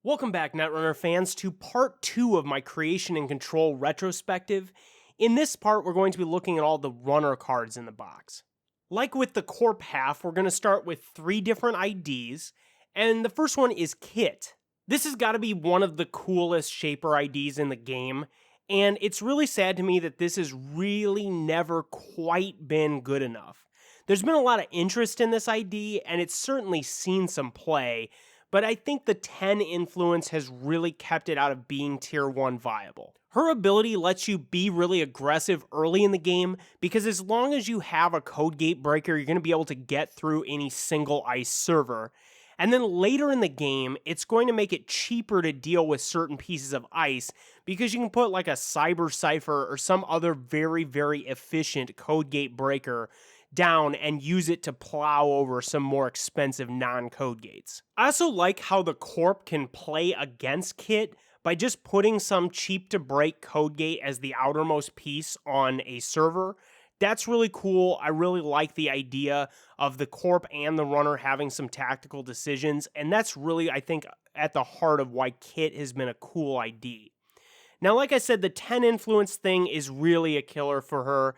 Welcome back, Netrunner fans, to part 2 of my creation and control retrospective. In this part, we're going to be looking at all the runner cards in the box. Like with the Corp half, we're going to start with 3 different IDs, and the first one is Kit. This has got to be one of the coolest Shaper IDs in the game, and it's really sad to me that this has really never quite been good enough. There's been a lot of interest in this ID, and it's certainly seen some play, but I think the 10 influence has really kept it out of being tier 1 viable. Her ability lets you be really aggressive early in the game because as long as you have a code gate breaker, you're going to be able to get through any single ice server. And then later in the game, it's going to make it cheaper to deal with certain pieces of ice because you can put like a Cypher or some other very, very efficient code gate breaker down and use it to plow over some more expensive non-code gates. I also like how the Corp can play against Kit by just putting some cheap to break code gate as the outermost piece on a server. That's really cool. I really like the idea of the Corp and the runner having some tactical decisions, and that's really, I think, at the heart of why Kit has been a cool ID. Now, like I said, the 10 influence thing is really a killer for her.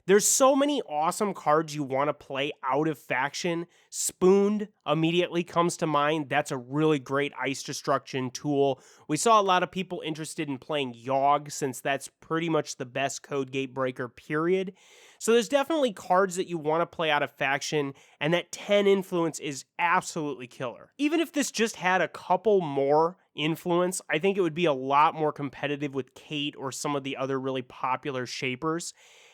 There's so many awesome cards you want to play out of faction. Spooned immediately comes to mind. That's a really great ice destruction tool. We saw a lot of people interested in playing Yogg since that's pretty much the best code gate breaker, period. So there's definitely cards that you want to play out of faction, and that 10 influence is absolutely killer. Even if this just had a couple more influence, I think it would be a lot more competitive with Kate or some of the other really popular shapers.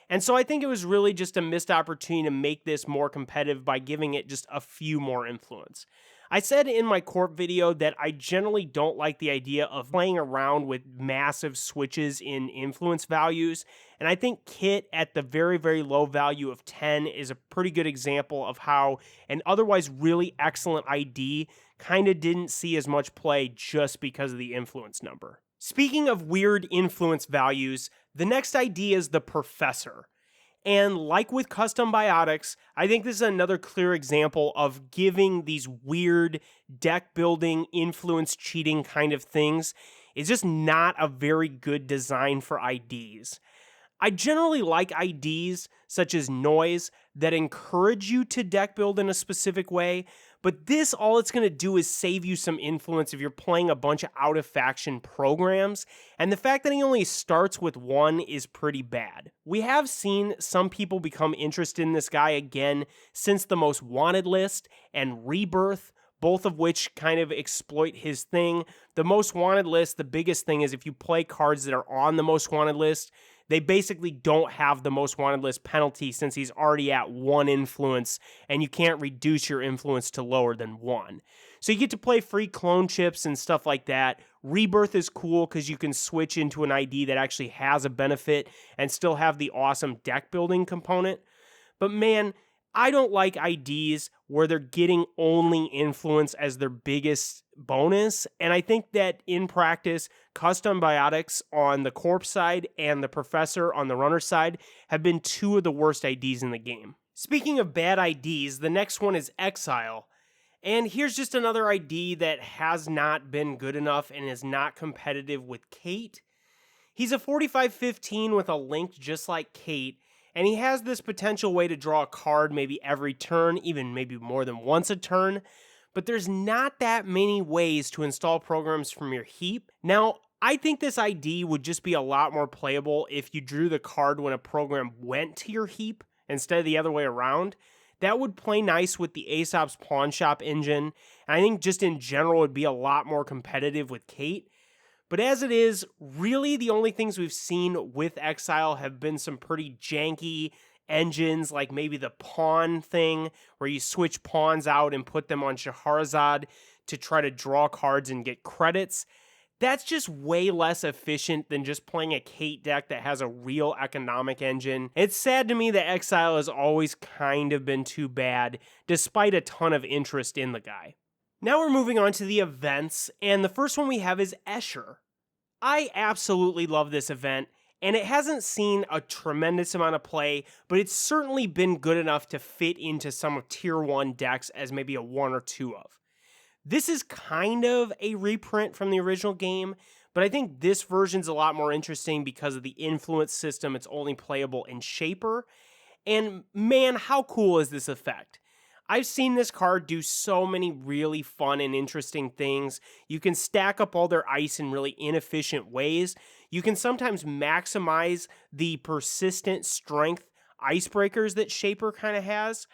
And so I think it was really just a missed opportunity to make this more competitive by giving it just a few more influence. I said in my Corp video that I generally don't like the idea of playing around with massive switches in influence values, and I think Kit at the very, very low value of 10 is a pretty good example of how an otherwise really excellent ID kind of didn't see as much play just because of the influence number. Speaking of weird influence values, the next idea is the Professor. And like with custom biotics, I think this is another clear example of giving these weird deck building, influence cheating kind of things is just not a very good design for IDs. I generally like IDs such as Noise that encourage you to deck build in a specific way, but this, all it's going to do is save you some influence if you're playing a bunch of out-of-faction programs, and the fact that he only starts with 1 is pretty bad. We have seen some people become interested in this guy again since the Most Wanted list and Rebirth, both of which kind of exploit his thing. The Most Wanted list, the biggest thing is if you play cards that are on the Most Wanted list, they basically don't have the Most Wanted list penalty since he's already at 1 influence, and you can't reduce your influence to lower than 1. So you get to play free clone chips and stuff like that. Rebirth is cool because you can switch into an ID that actually has a benefit and still have the awesome deck building component. But man, I don't like IDs where they're getting only influence as their biggest bonus, and I think that in practice, custom biotics on the Corp side and the Professor on the runner side have been 2 of the worst IDs in the game. Speaking of bad IDs, the next one is Exile. And here's just another ID that has not been good enough and is not competitive with Kate. He's a 45-15 with a link just like Kate, and he has this potential way to draw a card maybe every turn, even maybe more than once a turn, but there's not that many ways to install programs from your heap. Now, I think this ID would just be a lot more playable if you drew the card when a program went to your heap instead of the other way around. That would play nice with the Aesop's Pawn Shop engine, and I think just in general would be a lot more competitive with Kate. But as it is, really the only things we've seen with Exile have been some pretty janky engines, like maybe the pawn thing, where you switch pawns out and put them on Shahrazad to try to draw cards and get credits. That's just way less efficient than just playing a Kate deck that has a real economic engine. It's sad to me that Exile has always kind of been too bad, despite a ton of interest in the guy. Now we're moving on to the events, and the first one we have is Escher. I absolutely love this event, and it hasn't seen a tremendous amount of play, but it's certainly been good enough to fit into some of tier 1 decks as maybe a 1 or 2 of. This is kind of a reprint from the original game, but I think this version's a lot more interesting because of the influence system. It's only playable in Shaper. And man, how cool is this effect? I've seen this card do so many really fun and interesting things. You can stack up all their ice in really inefficient ways. You can sometimes maximize the persistent strength icebreakers that Shaper kind of has.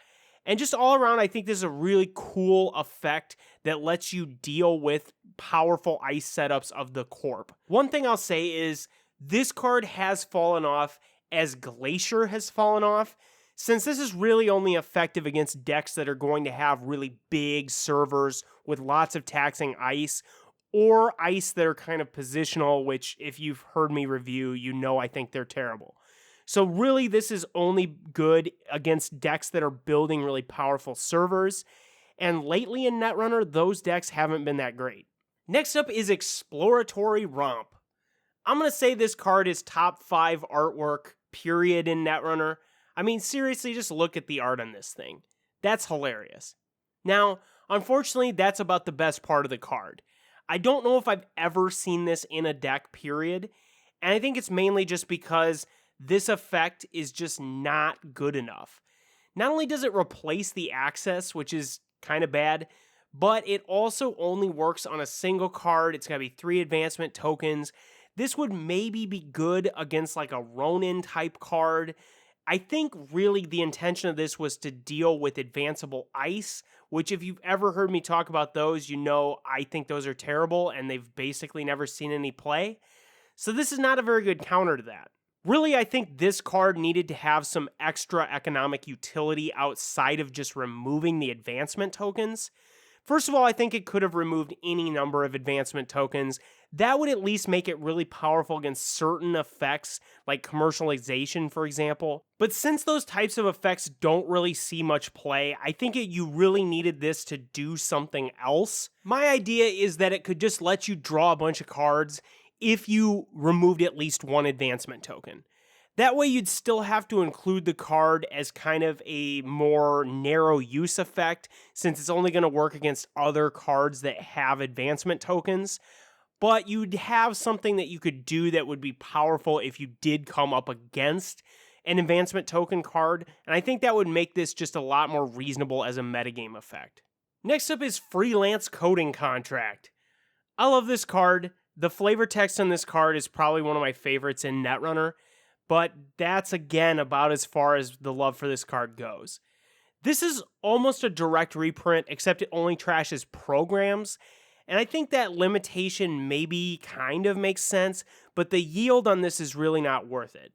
And just all around, I think this is a really cool effect that lets you deal with powerful ice setups of the Corp. One thing I'll say is this card has fallen off as Glacier has fallen off, since this is really only effective against decks that are going to have really big servers with lots of taxing ice, or ice that are kind of positional, which if you've heard me review, you know I think they're terrible. So really, this is only good against decks that are building really powerful servers, and lately in Netrunner, those decks haven't been that great. Next up is Exploratory Rump. I'm going to say this card is top 5 artwork, period, in Netrunner. I mean, seriously, just look at the art on this thing. That's hilarious. Now, unfortunately, that's about the best part of the card. I don't know if I've ever seen this in a deck, period, and I think it's mainly just because this effect is just not good enough. Not only does it replace the access, which is kind of bad, but it also only works on a single card. It's got to be 3 advancement tokens. This would maybe be good against like a Ronin type card. I think really the intention of this was to deal with advanceable ice, which if you've ever heard me talk about those, you know I think those are terrible and they've basically never seen any play. So this is not a very good counter to that. Really, I think this card needed to have some extra economic utility outside of just removing the advancement tokens. First of all, I think it could have removed any number of advancement tokens. That would at least make it really powerful against certain effects, like commercialization, for example. But since those types of effects don't really see much play, I think you really needed this to do something else. My idea is that it could just let you draw a bunch of cards if you removed at least one advancement token. That way you'd still have to include the card as kind of a more narrow use effect, since it's only going to work against other cards that have advancement tokens. But you'd have something that you could do that would be powerful if you did come up against an advancement token card, and I think that would make this just a lot more reasonable as a metagame effect. Next up is Freelance Coding Contract. I love this card. The flavor text on this card is probably one of my favorites in Netrunner, but that's again about as far as the love for this card goes. This is almost a direct reprint, except it only trashes programs, and I think that limitation maybe kind of makes sense, but the yield on this is really not worth it.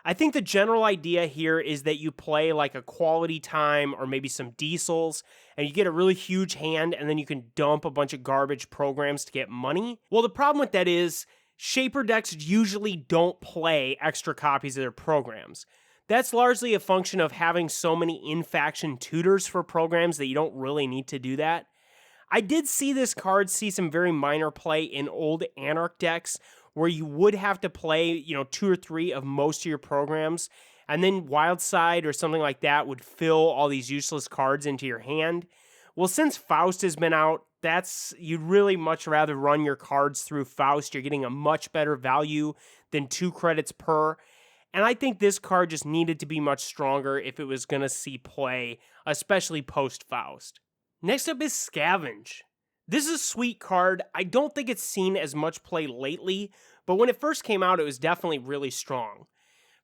I think the general idea here is that you play like a quality time or maybe some diesels, and you get a really huge hand, and then you can dump a bunch of garbage programs to get money. Well, the problem with that is Shaper decks usually don't play extra copies of their programs. That's largely a function of having so many in-faction tutors for programs that you don't really need to do that. I did see this card see some very minor play in old Anarch decks, where you would have to play, 2 or 3 of most of your programs, and then Wildside or something like that would fill all these useless cards into your hand. Well, since Faust has been out, you'd really much rather run your cards through Faust. You're getting a much better value than 2 credits per. And I think this card just needed to be much stronger if it was going to see play, especially post-Faust. Next up is Scavenge. This is a sweet card. I don't think it's seen as much play lately, but when it first came out, it was definitely really strong.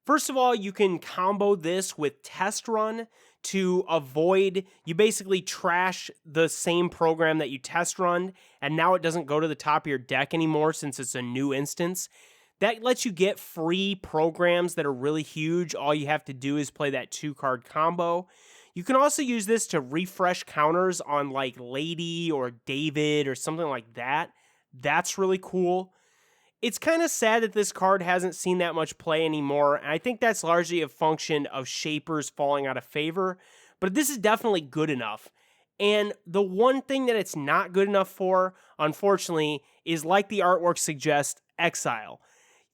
First of all, you can combo this with Test Run to avoid, you basically trash the same program that you test run, and now it doesn't go to the top of your deck anymore since it's a new instance. That lets you get free programs that are really huge. All you have to do is play that 2-card combo. You can also use this to refresh counters on like Lady or David or something like that. That's really cool. It's kind of sad that this card hasn't seen that much play anymore, and I think that's largely a function of Shapers falling out of favor, but this is definitely good enough. And the one thing that it's not good enough for, unfortunately, is like the artwork suggests, Exile.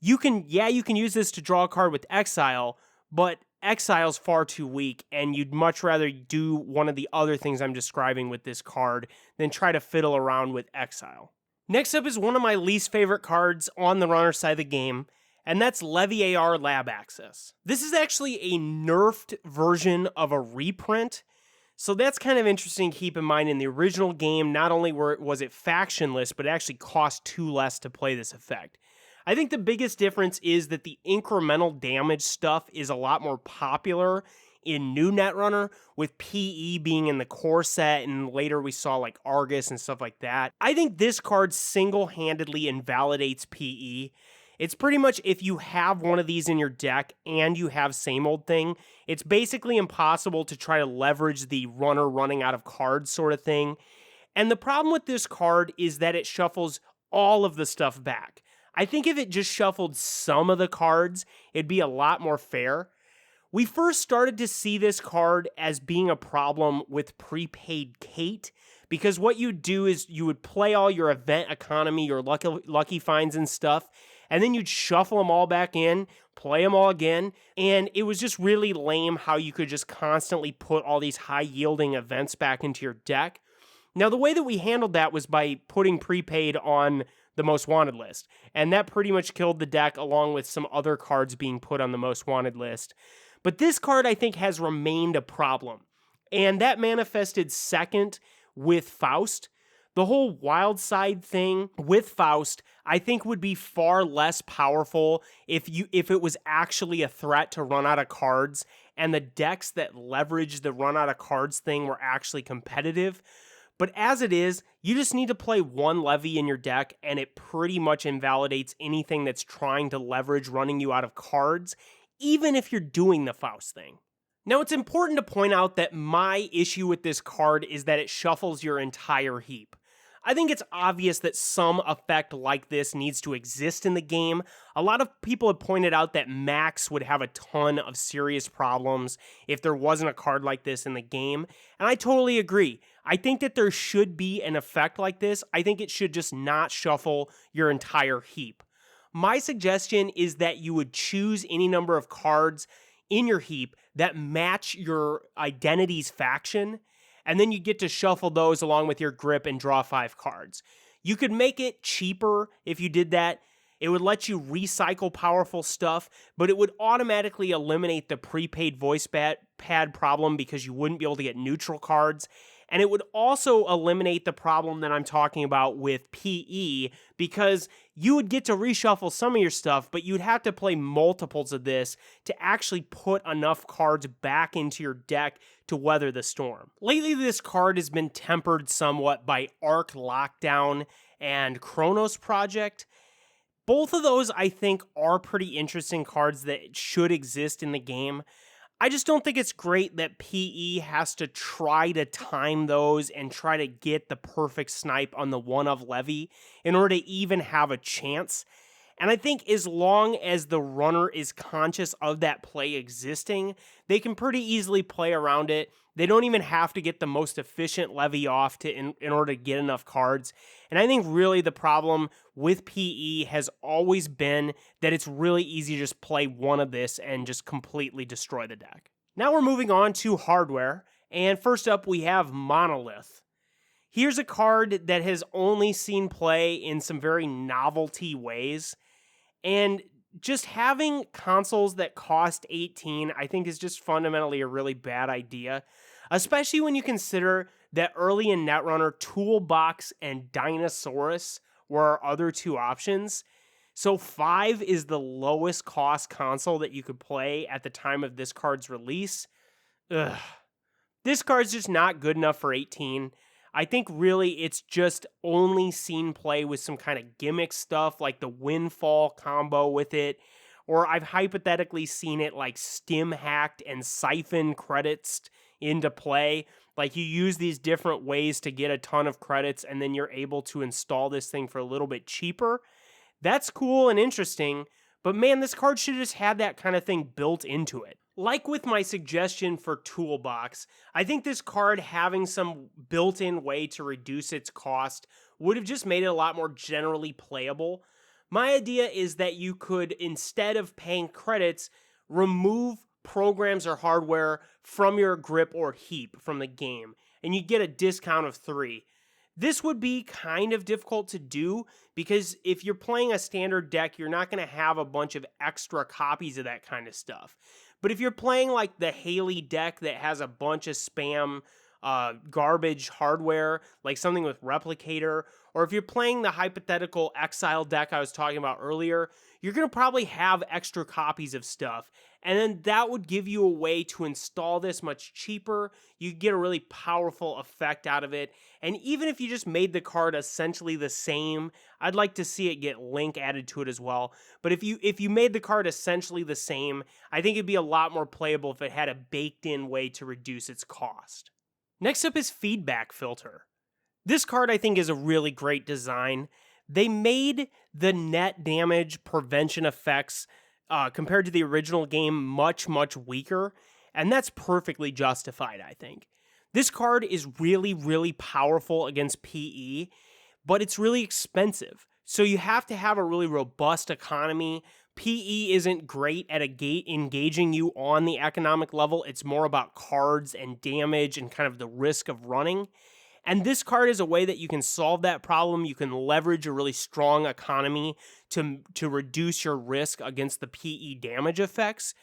You can use this to draw a card with Exile, but Exile's far too weak, and you'd much rather do one of the other things I'm describing with this card than try to fiddle around with Exile. Next up is one of my least favorite cards on the runner side of the game, and that's Levy AR Lab Access. This is actually a nerfed version of a reprint, so that's kind of interesting to keep in mind. In the original game, not only was it factionless, but it actually cost 2 less to play this effect. I think the biggest difference is that the incremental damage stuff is a lot more popular in new Netrunner, with PE being in the core set, and later we saw like Argus and stuff like that. I think this card single-handedly invalidates PE. It's pretty much, if you have one of these in your deck and you have Same Old Thing, it's basically impossible to try to leverage the runner running out of cards sort of thing. And the problem with this card is that it shuffles all of the stuff back. I think if it just shuffled some of the cards, it'd be a lot more fair. We first started to see this card as being a problem with prepaid Kate, because what you'd do is you would play all your event economy, your lucky finds and stuff, and then you'd shuffle them all back in, play them all again, and it was just really lame how you could just constantly put all these high-yielding events back into your deck. Now, the way that we handled that was by putting prepaid on the most wanted list, and that pretty much killed the deck, along with some other cards being put on the most wanted list. But this card, I think, has remained a problem, and that manifested second with Faust. The whole wild side thing with Faust, I think, would be far less powerful if it was actually a threat to run out of cards, and the decks that leverage the run out of cards thing were actually competitive. But as it is, you just need to play one levy in your deck, and it pretty much invalidates anything that's trying to leverage running you out of cards, even if you're doing the Faust thing. Now, it's important to point out that my issue with this card is that it shuffles your entire heap. I think it's obvious that some effect like this needs to exist in the game. A lot of people have pointed out that Max would have a ton of serious problems if there wasn't a card like this in the game, and I totally agree. I think that there should be an effect like this. I think it should just not shuffle your entire heap. My suggestion is that you would choose any number of cards in your heap that match your identity's faction, and then you get to shuffle those along with your grip and draw 5 cards. You could make it cheaper if you did that. It would let you recycle powerful stuff, but it would automatically eliminate the prepaid voice pad problem because you wouldn't be able to get neutral cards. And it would also eliminate the problem that I'm talking about with PE, because you would get to reshuffle some of your stuff, but you'd have to play multiples of this to actually put enough cards back into your deck to weather the storm. Lately, this card has been tempered somewhat by Arc Lockdown and Chronos Project. Both of those, I think, are pretty interesting cards that should exist in the game. I just don't think it's great that PE has to try to time those and try to get the perfect snipe on the one-of levy in order to even have a chance. And I think as long as the runner is conscious of that play existing, they can pretty easily play around it. They don't even have to get the most efficient levy off in order to get enough cards. And I think really the problem with PE has always been that it's really easy to just play one of this and just completely destroy the deck. Now we're moving on to hardware, and first up we have Monolith. Here's a card that has only seen play in some very novelty ways, and just having consoles that cost $18, I think, is just fundamentally a really bad idea, especially when you consider that early in Netrunner, Toolbox and Dinosaurus were our other 2 options. So 5 is the lowest cost console that you could play at the time of this card's release. Ugh. This card's just not good enough for 18. I think really it's just only seen play with some kind of gimmick stuff like the Windfall combo with it, or I've hypothetically seen it like stim hacked and siphon credits into play. Like you use these different ways to get a ton of credits and then you're able to install this thing for a little bit cheaper. That's cool and interesting, but man, this card should have just had that kind of thing built into it. Like with my suggestion for Toolbox, I think this card having some built-in way to reduce its cost would have just made it a lot more generally playable. My idea is that you could, instead of paying credits, remove programs or hardware from your grip or heap from the game, and you get a discount of 3. This would be kind of difficult to do because if you're playing a standard deck, you're not going to have a bunch of extra copies of that kind of stuff. But if you're playing like the Haley deck that has a bunch of spam garbage hardware, like something with Replicator, or if you're playing the hypothetical Exile deck I was talking about earlier, you're going to probably have extra copies of stuff. And then that would give you a way to install this much cheaper. You get a really powerful effect out of it. And even if you just made the card essentially the same, I'd like to see it get Link added to it as well. But if you made the card essentially the same, I think it'd be a lot more playable if it had a baked-in way to reduce its cost. Next up is Feedback Filter. This card I think is a really great design. They made the net damage prevention effects compared to the original game much, much weaker, and that's perfectly justified, I think. This card is really, really powerful against PE, but it's really expensive. So you have to have a really robust economy. PE isn't great at engaging you on the economic level. It's more about cards and damage and kind of the risk of running. And this card is a way that you can solve that problem. You can leverage a really strong economy to reduce your risk against the PE damage effects.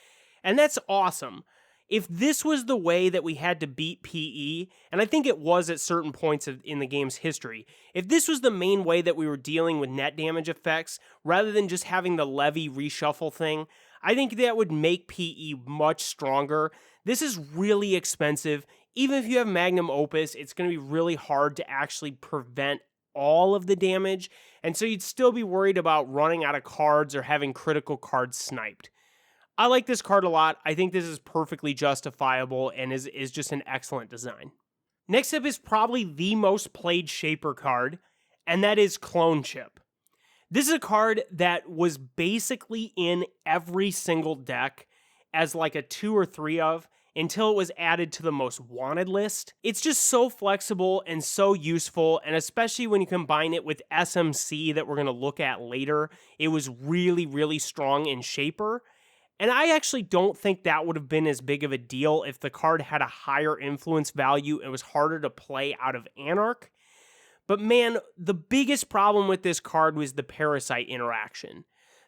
And that's awesome. If this was the way that we had to beat PE, and I think it was at certain points in the game's history, if this was the main way that we were dealing with net damage effects, rather than just having the levy reshuffle thing, I think that would make PE much stronger. This is really expensive. Even if you have Magnum Opus, it's going to be really hard to actually prevent all of the damage, and so you'd still be worried about running out of cards or having critical cards sniped. I like this card a lot. I think this is perfectly justifiable and is just an excellent design. Next up is probably the most played Shaper card, and that is Clone Chip. This is a card that was basically in every single deck as like a 2 or 3 of, until it was added to the most wanted list. It's just so flexible and so useful, and especially when you combine it with SMC that we're going to look at later, it was really, really strong in Shaper. And I actually don't think that would have been as big of a deal if the card had a higher influence value and was harder to play out of Anarch. But man, the biggest problem with this card was the Parasite interaction.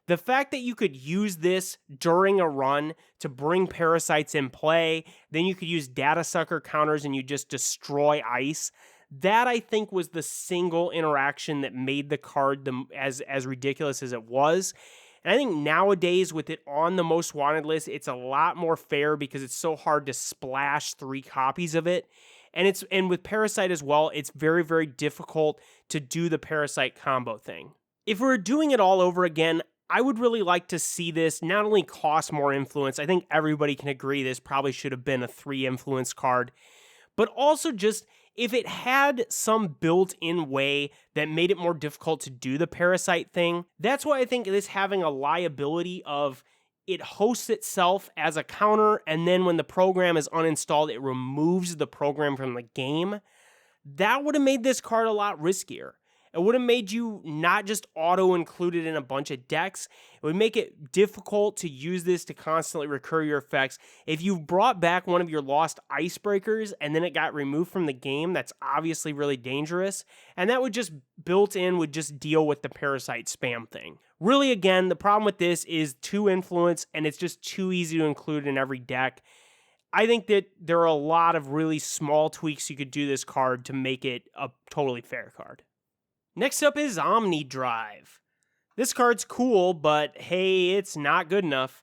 The fact that you could use this during a run to bring parasites in play, then you could use data sucker counters and you just destroy ice, that I think was the single interaction that made the card as ridiculous as it was. And I think nowadays with it on the most wanted list, it's a lot more fair because it's so hard to splash 3 copies of it. And with Parasite as well, it's very, very difficult to do the Parasite combo thing. If we were doing it all over again, I would really like to see this not only cost more influence, I think everybody can agree this probably should have been a 3 influence card, but also just if it had some built-in way that made it more difficult to do the Parasite thing. That's why I think this having a liability of it hosts itself as a counter, and then when the program is uninstalled, it removes the program from the game. That would have made this card a lot riskier. It would have made you not just auto-include it in a bunch of decks. It would make it difficult to use this to constantly recur your effects. If you brought back one of your lost icebreakers and then it got removed from the game, that's obviously really dangerous. And that would just, built in, would just deal with the Parasite spam thing. Really, again, the problem with this is 2 influence, and it's just too easy to include in every deck. I think that there are a lot of really small tweaks you could do this card to make it a totally fair card. Next up is OmniDrive. This card's cool, but hey, it's not good enough.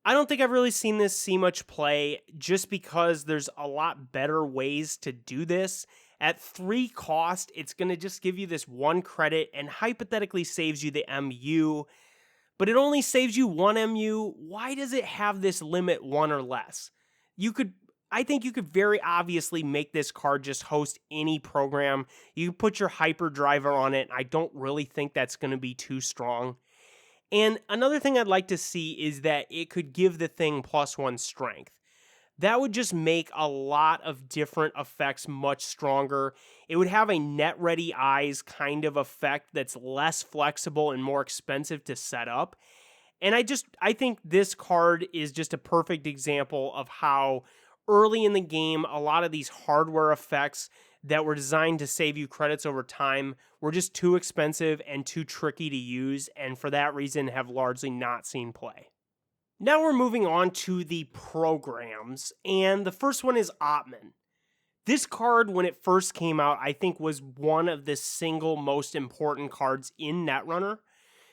I don't think I've really seen this see much play just because there's a lot better ways to do this. At 3 cost, it's going to just give you this 1 credit and hypothetically saves you the MU, but it only saves you 1 MU. Why does it have this limit 1 or less? I think you could very obviously make this card just host any program. You can put your hyperdriver on it. I don't really think that's going to be too strong. And another thing I'd like to see is that it could give the thing +1 strength. That would just make a lot of different effects much stronger. It would have a net ready eyes kind of effect that's less flexible and more expensive to set up. And I think this card is just a perfect example of how early in the game, a lot of these hardware effects that were designed to save you credits over time were just too expensive and too tricky to use, and for that reason have largely not seen play. Now we're moving on to the programs, and the first one is Ottman. This card, when it first came out, I think was one of the single most important cards in Netrunner.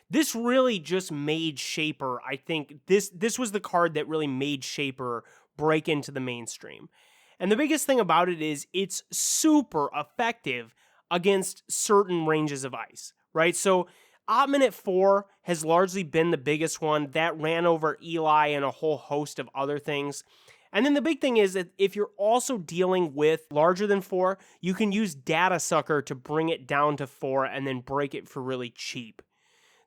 This really just made Shaper, I think, this was the card that really made Shaper break into the mainstream. And the biggest thing about it is it's super effective against certain ranges of ice, right? So Ottman at 4 has largely been the biggest one. That ran over Eli and a whole host of other things. And then the big thing is that if you're also dealing with larger than 4, you can use Data Sucker to bring it down to 4 and then break it for really cheap.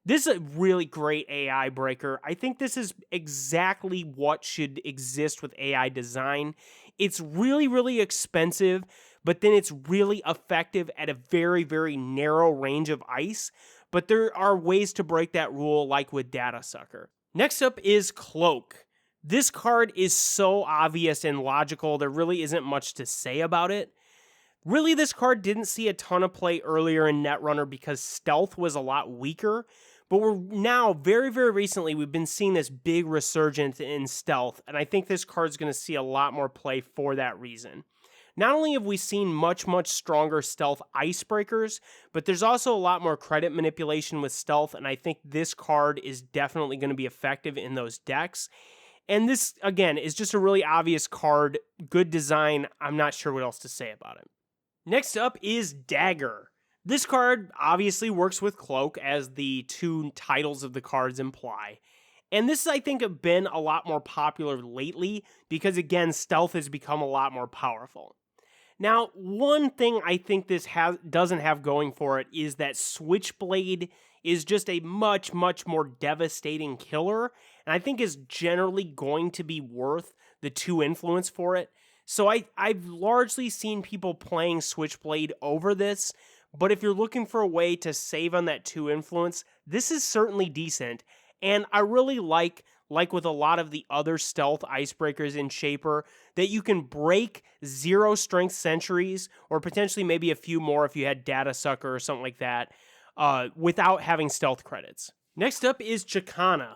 This is a really great AI breaker. I think this is exactly what should exist with AI design. It's really, really expensive, but then it's really effective at a very, very narrow range of ice. But there are ways to break that rule, like with Data Sucker. Next up is Cloak. This card is so obvious and logical, there really isn't much to say about it. Really, this card didn't see a ton of play earlier in Netrunner because stealth was a lot weaker, but we're now, very, very recently, we've been seeing this big resurgence in stealth, and I think this card's going to see a lot more play for that reason. Not only have we seen much, much stronger stealth icebreakers, but there's also a lot more credit manipulation with stealth, and I think this card is definitely going to be effective in those decks. And this, again, is just a really obvious card, good design, I'm not sure what else to say about it. Next up is Dagger. This card obviously works with Cloak, as the two titles of the cards imply. And this, I think, have been a lot more popular lately because, again, stealth has become a lot more powerful. Now, one thing I think this doesn't have going for it is that Switchblade is just a much, much more devastating killer, and I think is generally going to be worth the 2 influence for it. So I've largely seen people playing Switchblade over this, but if you're looking for a way to save on that 2 influence, this is certainly decent. And I really like with a lot of the other stealth icebreakers in Shaper, that you can break 0 strength sentries, or potentially maybe a few more if you had Data Sucker or something like that, without having stealth credits. Next up is Chicana.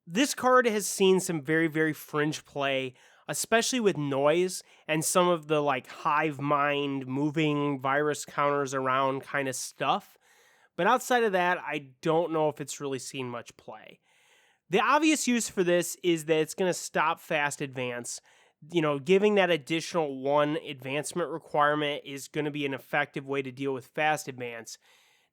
This card has seen some very, very fringe play, especially with noise and some of the like hive mind moving virus counters around kind of stuff. But outside of that, I don't know if it's really seen much play. The obvious use for this is that it's going to stop fast advance. Giving that additional 1 advancement requirement is going to be an effective way to deal with fast advance.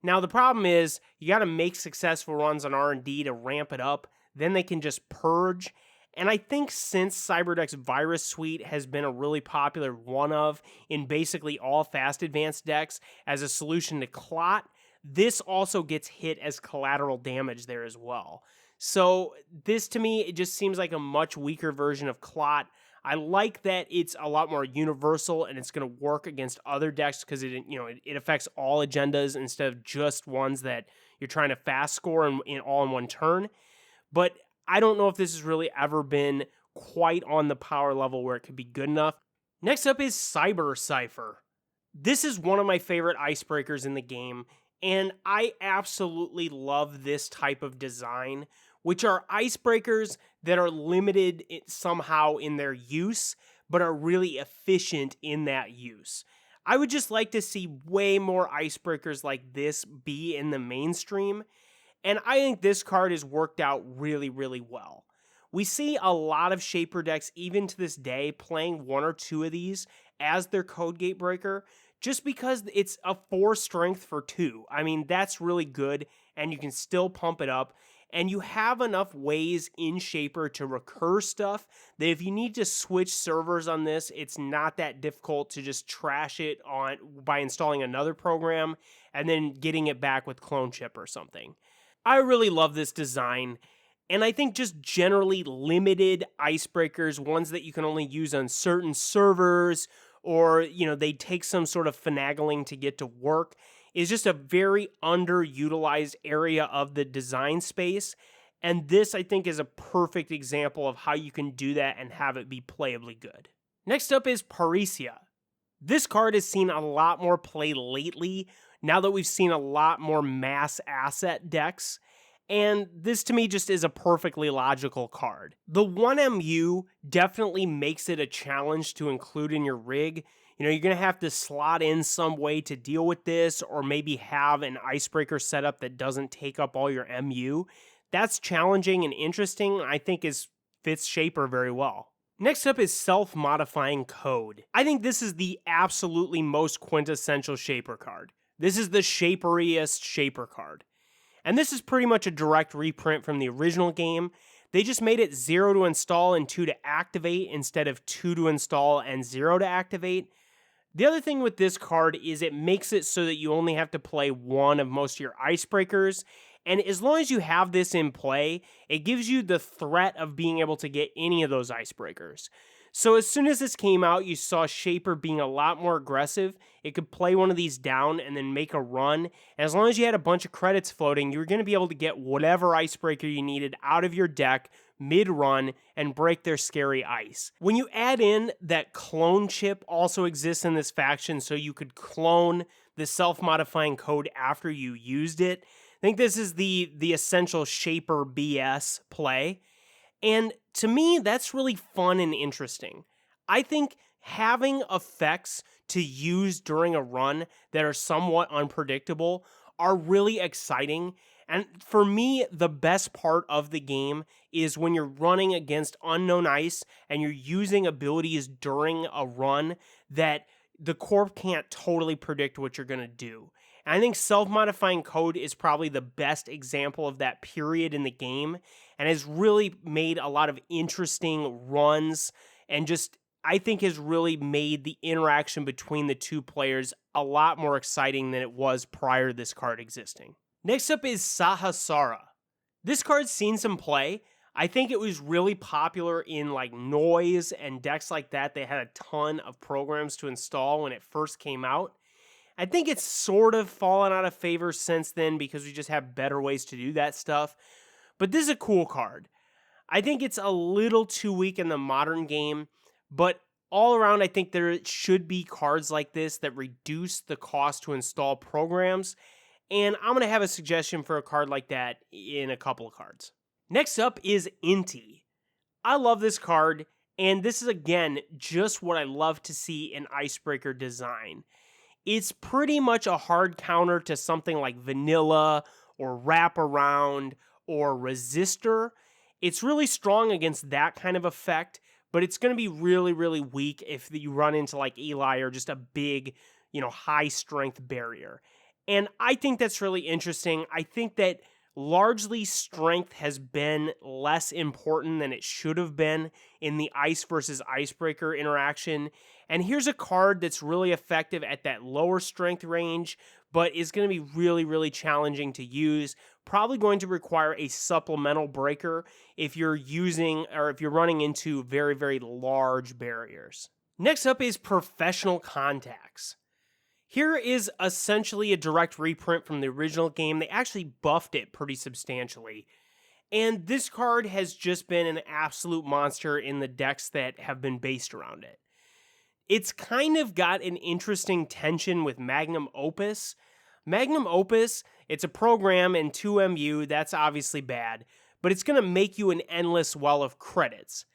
Now, the problem is you got to make successful runs on R&D to ramp it up. Then they can just purge. And I think since Cyberdeck's Virus Suite has been a really popular one in basically all fast advance decks as a solution to Clot, this also gets hit as collateral damage there as well. So this, to me, it just seems like a much weaker version of Clot. I like that it's a lot more universal and it's going to work against other decks because it affects all agendas instead of just ones that you're trying to fast score in all in one turn. But I don't know if this has really ever been quite on the power level where it could be good enough. Next up is Cypher. This is one of my favorite icebreakers in the game, and I absolutely love this type of design, which are icebreakers that are limited somehow in their use, but are really efficient in that use. I would just like to see way more icebreakers like this be in the mainstream, and I think this card has worked out really, really well. We see a lot of Shaper decks, even to this day, playing 1 or 2 of these as their code gate breaker, just because it's a 4 strength for 2. I mean, that's really good, and you can still pump it up. And you have enough ways in Shaper to recur stuff that if you need to switch servers on this, it's not that difficult to just trash it on by installing another program and then getting it back with Clone Chip or something. I really love this design, and I think just generally limited icebreakers, ones that you can only use on certain servers, or they take some sort of finagling to get to work, is just a very underutilized area of the design space. And this, I think, is a perfect example of how you can do that and have it be playably good. Next up is Parisa. This card has seen a lot more play lately, now that we've seen a lot more mass asset decks, and this to me just is a perfectly logical card. The 1MU definitely makes it a challenge to include in your rig. You're going to have to slot in some way to deal with this, or maybe have an icebreaker setup that doesn't take up all your MU. That's challenging and interesting, and I think fits Shaper very well. Next up is Self-Modifying Code. I think this is the absolutely most quintessential Shaper card. This is the shaperiest Shaper card. And this is pretty much a direct reprint from the original game. They just made it 0 to install and 2 to activate instead of 2 to install and 0 to activate. The other thing with this card is it makes it so that you only have to play one of most of your icebreakers, and as long as you have this in play, it gives you the threat of being able to get any of those icebreakers. So as soon as this came out, you saw Shaper being a lot more aggressive. It could play one of these down and then make a run. And as long as you had a bunch of credits floating, you were going to be able to get whatever icebreaker you needed out of your deck mid-run and break their scary ice. When you add in that clone chip also exists in this faction, so you could clone the self-modifying code after you used it, I think this is the essential Shaper BS play. And to me, that's really fun and interesting. I think having effects to use during a run that are somewhat unpredictable are really exciting. And for me, the best part of the game is when you're running against unknown ice and you're using abilities during a run that the corp can't totally predict what you're going to do. And I think self-modifying code is probably the best example of that period in the game, and has really made a lot of interesting runs, and just, I think, has really made the interaction between the two players a lot more exciting than it was prior to this card existing. Next up is Saha Sora. This card's seen some play. I think it was really popular in like noise and decks like that. They had a ton of programs to install when it first came out. I think it's sort of fallen out of favor since then because we just have better ways to do that stuff. But this is a cool card. I think it's a little too weak in the modern game, but all around I think there should be cards like this that reduce the cost to install programs, and I'm going to have a suggestion for a card like that in a couple of cards. Next up is Inti. I love this card, and this is again just what I love to see in Icebreaker design. It's pretty much a hard counter to something like Vanilla or Wraparound or Resistor. It's really strong against that kind of effect, but it's going to be really, really weak if you run into like Eli or just a big, high strength barrier. And I think that's really interesting. I think that largely strength has been less important than it should have been in the ice versus icebreaker interaction. And here's a card that's really effective at that lower strength range, but is going to be really, really challenging to use. Probably going to require a supplemental breaker if you're using or if you're running into very, very large barriers. Next up is Professional Contacts. Here is essentially a direct reprint from the original game. They actually buffed it pretty substantially. And this card has just been an absolute monster in the decks that have been based around it. It's kind of got an interesting tension with Magnum Opus. Magnum Opus, it's a program in 2MU, that's obviously bad, but it's going to make you an endless well of credits.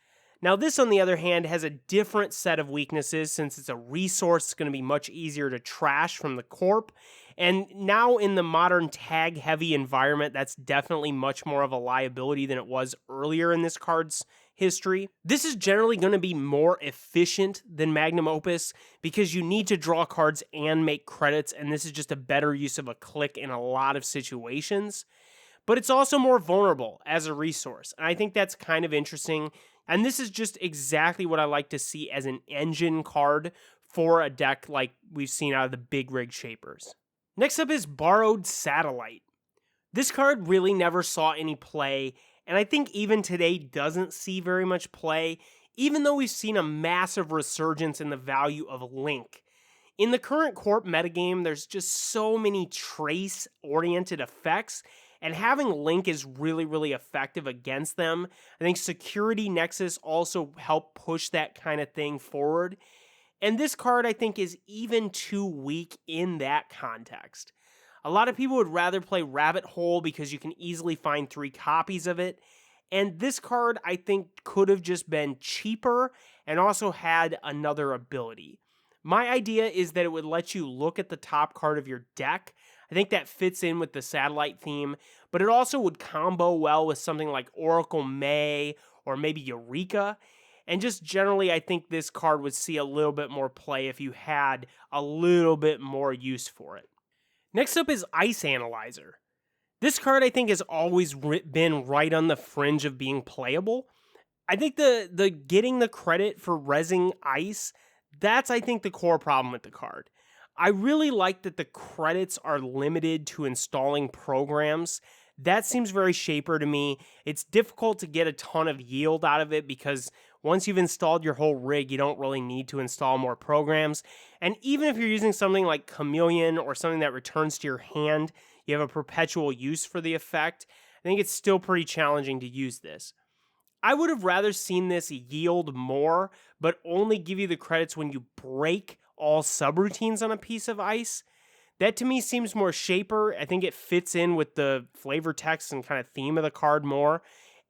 Now this, on the other hand, has a different set of weaknesses since it's a resource. It's going to be much easier to trash from the corp. And now in the modern tag-heavy environment, that's definitely much more of a liability than it was earlier in this card's history. This is generally going to be more efficient than Magnum Opus because you need to draw cards and make credits, and this is just a better use of a click in a lot of situations. But it's also more vulnerable as a resource, and I think that's kind of interesting. And this is just exactly what I like to see as an engine card for a deck like we've seen out of the big rig shapers. Next up is Borrowed Satellite. This card really never saw any play, and I think even today doesn't see very much play, even though we've seen a massive resurgence in the value of Link. In the current corp metagame, there's just so many trace-oriented effects, and having Link is really, really effective against them. I think Security Nexus also help push that kind of thing forward. And this card, I think, is even too weak in that context. A lot of people would rather play Rabbit Hole because you can easily find 3 copies of it. And this card, I think, could have just been cheaper and also had another ability. My idea is that it would let you look at the top card of your deck. I think that fits in with the satellite theme, but it also would combo well with something like Oracle May or maybe Eureka. And just generally, I think this card would see a little bit more play if you had a little bit more use for it. Next up is Ice Analyzer. This card, I think, has always been right on the fringe of being playable. I think the getting the credit for rezzing ice, that's, I think, the core problem with the card. I really like that the credits are limited to installing programs. That seems very Shaper to me. It's difficult to get a ton of yield out of it because once you've installed your whole rig, you don't really need to install more programs. And even if you're using something like Chameleon or something that returns to your hand, you have a perpetual use for the effect, I think it's still pretty challenging to use this. I would have rather seen this yield more, but only give you the credits when you break all subroutines on a piece of ice. That to me seems more Shaper. I think it fits in with the flavor text and kind of theme of the card more.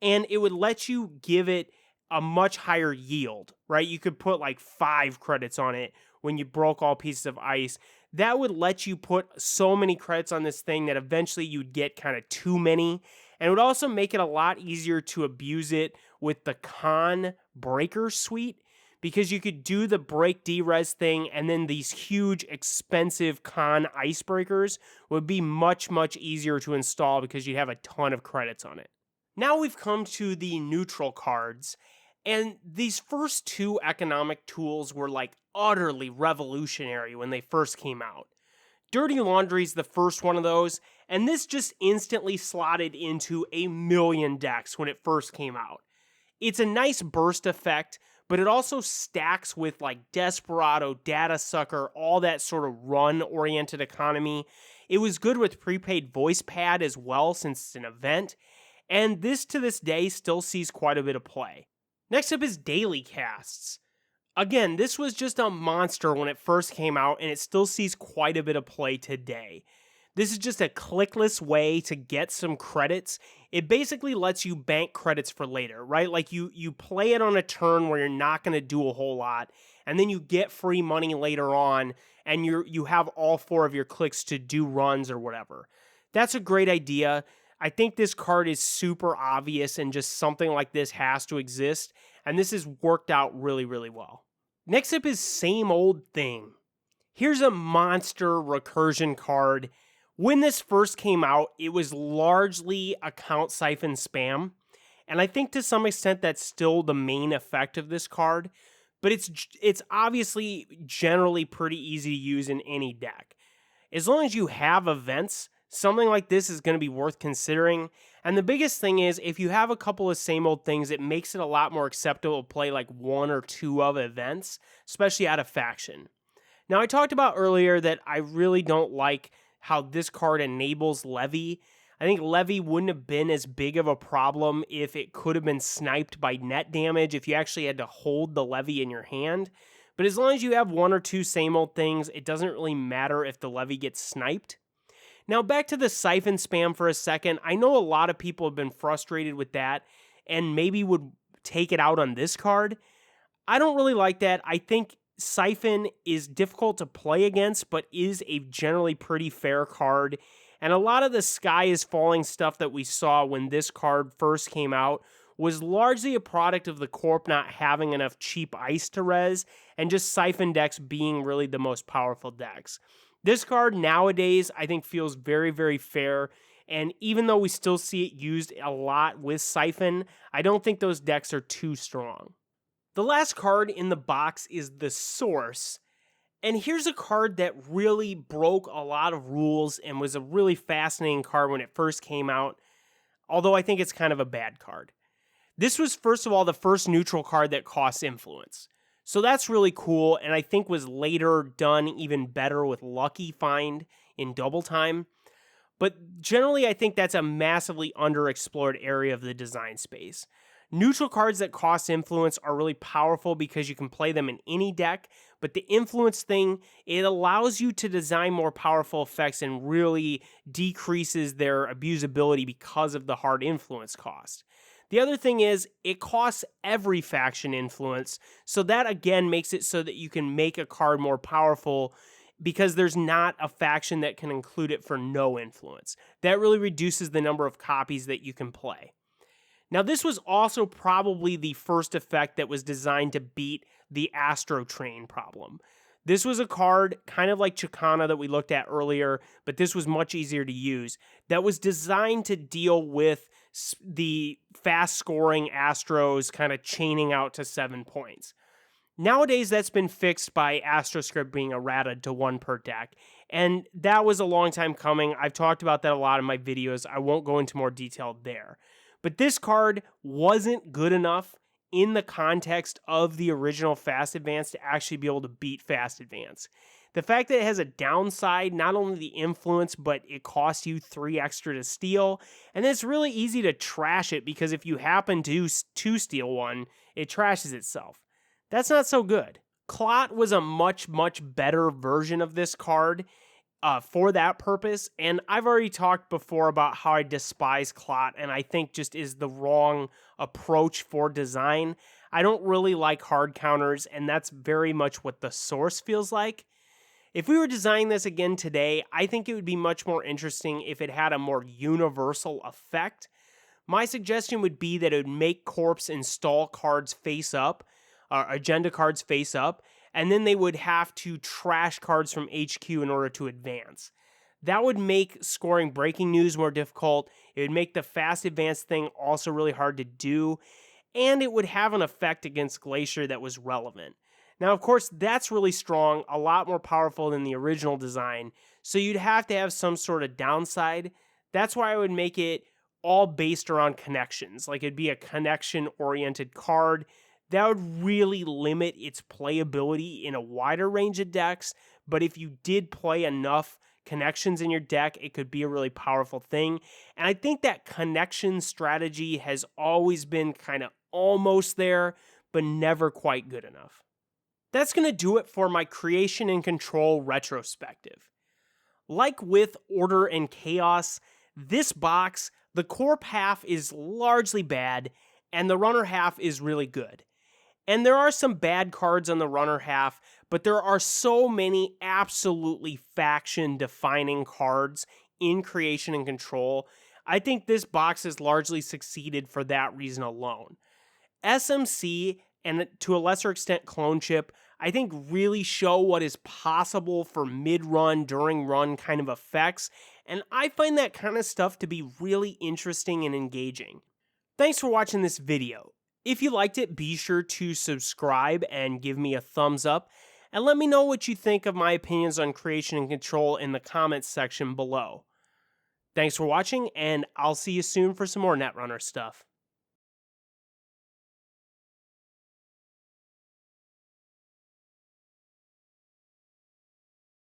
And it would let you give it a much higher yield, right? You could put like 5 credits on it when you broke all pieces of ice. That would let you put so many credits on this thing that eventually you'd get kind of too many. And it would also make it a lot easier to abuse it with the con breaker suite, because you could do the break derez thing and then these huge expensive con icebreakers would be much, much easier to install because you'd have a ton of credits on it. Now we've come to the neutral cards, and these first 2 economic tools were like utterly revolutionary when they first came out. Dirty Laundry is the first one of those, and this just instantly slotted into a million decks when it first came out. It's a nice burst effect, but it also stacks with like Desperado, Data Sucker, all that sort of run-oriented economy. It was good with prepaid voice pad as well since it's an event, and this to this day still sees quite a bit of play. Next up is Daily Casts. Again, this was just a monster when it first came out, and it still sees quite a bit of play today. This is just a clickless way to get some credits. It basically lets you bank credits for later, right? Like you play it on a turn where you're not going to do a whole lot, and then you get free money later on, and you have all 4 of your clicks to do runs or whatever. That's a great idea. I think this card is super obvious, and just something like this has to exist, and this has worked out really, really well. Next up is Same Old Thing. Here's a monster recursion card. When this first came out, it was largely account siphon spam, and I think to some extent that's still the main effect of this card, but it's obviously generally pretty easy to use in any deck. As long as you have events, something like this is going to be worth considering, and the biggest thing is if you have a couple of Same Old Things, it makes it a lot more acceptable to play like 1 or 2 of events, especially out of faction. Now I talked about earlier that I really don't like how this card enables levy. I think levy wouldn't have been as big of a problem if it could have been sniped by net damage, if you actually had to hold the levy in your hand. But as long as you have 1 or 2 Same Old Things, it doesn't really matter if the levy gets sniped. Now back to the siphon spam for a second. I know a lot of people have been frustrated with that and maybe would take it out on this card. I don't really like that. I think Siphon is difficult to play against, but is a generally pretty fair card. And a lot of the sky is falling stuff that we saw when this card first came out was largely a product of the Corp not having enough cheap ice to res, and just Siphon decks being really the most powerful decks. This card nowadays, I think, feels very, very fair. And even though we still see it used a lot with Siphon, I don't think those decks are too strong. The last card in the box is the Source, and here's a card that really broke a lot of rules and was a really fascinating card when it first came out, although I think it's kind of a bad card. This was, first of all, the first neutral card that costs influence, so that's really cool, and I think was later done even better with Lucky Find in Double Time. But generally, I think that's a massively underexplored area of the design space. Neutral cards that cost influence are really powerful because you can play them in any deck, but the influence thing, it allows you to design more powerful effects and really decreases their abusability because of the hard influence cost. The other thing is, it costs every faction influence, so that again makes it so that you can make a card more powerful because there's not a faction that can include it for no influence. That really reduces the number of copies that you can play. Now, this was also probably the first effect that was designed to beat the Astro Train problem. This was a card, kind of like Chicana that we looked at earlier, but this was much easier to use, that was designed to deal with the fast-scoring Astros kind of chaining out to 7 points. Nowadays, that's been fixed by AstroScript being errata to 1 per deck, and that was a long time coming. I've talked about that a lot in my videos. I won't go into more detail there. But this card wasn't good enough in the context of the original Fast Advance to actually be able to beat Fast Advance. The fact that it has a downside, not only the influence, but it costs you 3 extra to steal, and it's really easy to trash it because if you happen to steal one, it trashes itself. That's not so good. Clot was a much, much better version of this card for that purpose, and I've already talked before about how I despise Clot, and I think just is the wrong approach for design. I don't really like hard counters, and that's very much what the source feels like. If we were designing this again today, I think it would be much more interesting if it had a more universal effect. My suggestion would be that it would make Corpse install cards face up, agenda cards face up, and then they would have to trash cards from HQ in order to advance. That would make scoring breaking news more difficult, it would make the fast advance thing also really hard to do, and it would have an effect against Glacier that was relevant. Now, of course, that's really strong, a lot more powerful than the original design, so you'd have to have some sort of downside. That's why I would make it all based around connections, like it'd be a connection-oriented card. That would really limit its playability in a wider range of decks, but if you did play enough connections in your deck, it could be a really powerful thing. And I think that connection strategy has always been kind of almost there, but never quite good enough. That's going to do it for my creation and control retrospective. Like with Order and Chaos, this box, the Corp half is largely bad, and the Runner half is really good. And there are some bad cards on the Runner half, but there are so many absolutely faction-defining cards in creation and control. I think this box has largely succeeded for that reason alone. SMC, and to a lesser extent Clone Chip, I think really show what is possible for mid-run, during-run kind of effects, and I find that kind of stuff to be really interesting and engaging. Thanks for watching this video. If you liked it, be sure to subscribe and give me a thumbs up, and let me know what you think of my opinions on creation and control in the comments section below. Thanks for watching, and I'll see you soon for some more Netrunner stuff.